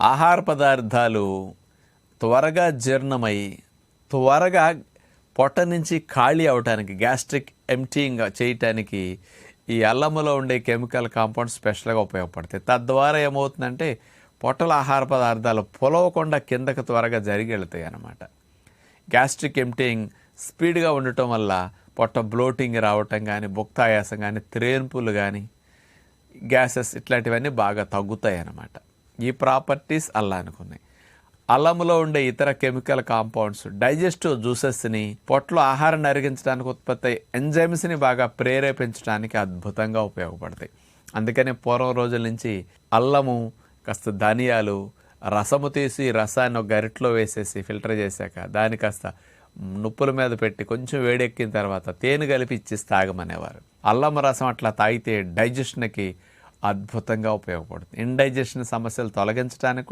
ఆహార పదార్థాలు త్వరగా జీర్ణమై త్వరగా పొట్ట నుంచి ఖాళీ అవటానికి, గ్యాస్ట్రిక్ ఎంప్టీయింగ్ చేయటానికి ఈ అల్లములో ఉండే కెమికల్ కాంపౌండ్స్ స్పెషల్గా ఉపయోగపడతాయి. తద్వారా ఏమవుతుందంటే పొట్టల ఆహార పదార్థాలు పొలవకుండా కిందకు త్వరగా జరిగి వెళ్తాయి అన్నమాట. గ్యాస్ట్రిక్ ఎంప్టీయింగ్ స్పీడ్గా ఉండటం వల్ల పొట్ట బ్లోటింగ్ రావటం కానీ, భుక్తాయాసం కానీ, త్రేన్పులు కానీ, గ్యాసెస్ ఇట్లాంటివన్నీ బాగా తగ్గుతాయి అన్నమాట. ఈ ప్రాపర్టీస్ అల్లానికి ఉన్నాయి. అల్లంలో ఉండే ఇతర కెమికల్ కాంపౌండ్స్ డైజెస్టివ్ జ్యూసెస్ని, పొట్టలో ఆహారాన్ని అరిగించడానికి ఉత్పత్తి అయ్యే ఎంజైమ్స్ని బాగా ప్రేరేపించడానికి అద్భుతంగా ఉపయోగపడతాయి. అందుకని పూర్వం రోజుల నుంచి అల్లము, కాస్త ధనియాలు, రసము తీసి రసాన్ని ఒక గరిటలో వేసేసి ఫిల్టర్ చేశాక దాన్ని కాస్త నుప్పుల మీద పెట్టి కొంచెం వేడెక్కిన తర్వాత తేనె కలిపి ఇచ్చేసి తాగమనేవారు. అల్లం రసం అట్లా తాగితే డైజెషన్కి అద్భుతంగా ఉపయోగపడుతుంది. ఇండైజెషన్ సమస్యలు తొలగించడానికి